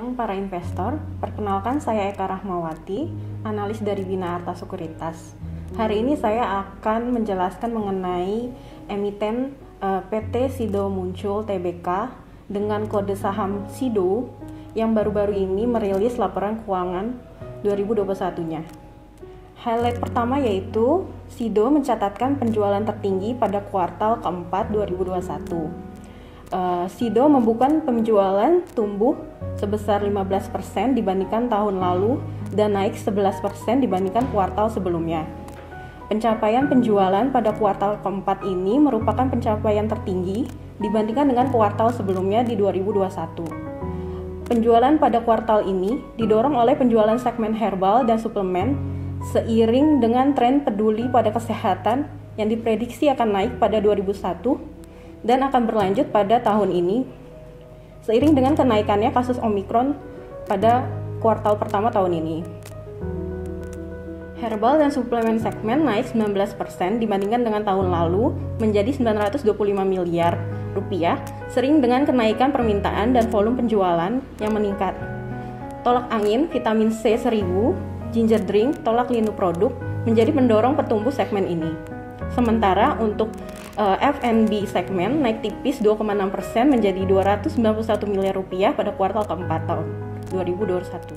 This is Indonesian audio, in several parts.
siang para investor, perkenalkan saya Eka Rahmawati, analis dari Bina Arta Sekuritas. Hari ini saya akan menjelaskan mengenai emiten PT Sido Muncul Tbk dengan kode saham Sido yang baru-baru ini merilis laporan keuangan 2021-nya. Highlight pertama yaitu Sido mencatatkan penjualan tertinggi pada kuartal keempat 2021. Sido membuka penjualan tumbuh sebesar 15% dibandingkan tahun lalu dan naik 11% dibandingkan kuartal sebelumnya. Pencapaian penjualan pada kuartal keempat ini merupakan pencapaian tertinggi dibandingkan dengan kuartal sebelumnya di 2021. Penjualan pada kuartal ini didorong oleh penjualan segmen herbal dan suplemen seiring dengan tren peduli pada kesehatan yang diprediksi akan naik pada 2001 dan akan berlanjut pada tahun ini seiring dengan kenaikannya kasus Omikron pada kuartal pertama tahun ini. Herbal dan suplemen segmen naik 19% dibandingkan dengan tahun lalu menjadi 925 miliar rupiah seiring dengan kenaikan permintaan dan volume penjualan yang meningkat. Tolak angin, vitamin C 1000, ginger drink, tolak linu produk menjadi pendorong pertumbuh segmen ini. Sementara untuk F&B segmen naik tipis 2,6% menjadi 291 miliar rupiah pada kuartal keempat tahun 2021.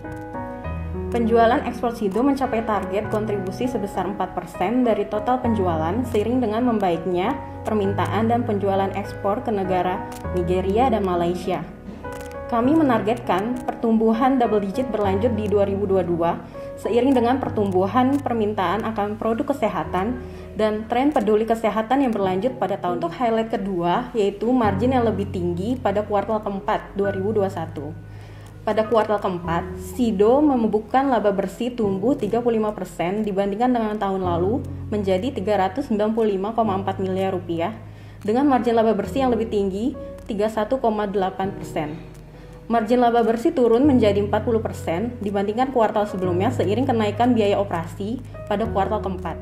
Penjualan ekspor Sido mencapai target kontribusi sebesar 4% dari total penjualan seiring dengan membaiknya permintaan dan penjualan ekspor ke negara Nigeria dan Malaysia. Kami menargetkan pertumbuhan double digit berlanjut di 2022 seiring dengan pertumbuhan permintaan akan produk kesehatan dan tren peduli kesehatan yang berlanjut pada tahun. Untuk highlight kedua yaitu margin yang lebih tinggi pada kuartal keempat 2021. Pada kuartal keempat, Sido membukukan laba bersih tumbuh 35% dibandingkan dengan tahun lalu menjadi 395,4 miliar rupiah dengan margin laba bersih yang lebih tinggi 31,8%. Margin laba bersih turun menjadi 40% dibandingkan kuartal sebelumnya seiring kenaikan biaya operasi pada kuartal keempat.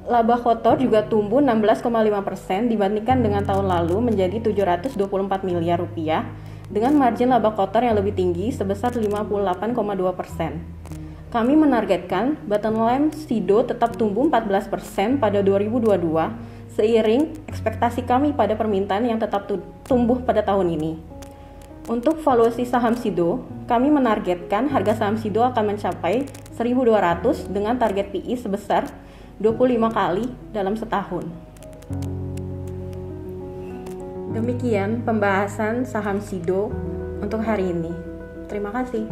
Laba kotor juga tumbuh 16,5% dibandingkan dengan tahun lalu menjadi 724 miliar rupiah dengan margin laba kotor yang lebih tinggi sebesar 58,2%. Kami menargetkan bottom line Sido tetap tumbuh 14% pada 2022 seiring ekspektasi kami pada permintaan yang tetap tumbuh pada tahun ini. Untuk valuasi saham Sido, kami menargetkan harga saham Sido akan mencapai 1.200 dengan target PI sebesar 25 kali dalam setahun. Demikian pembahasan saham Sido untuk hari ini. Terima kasih.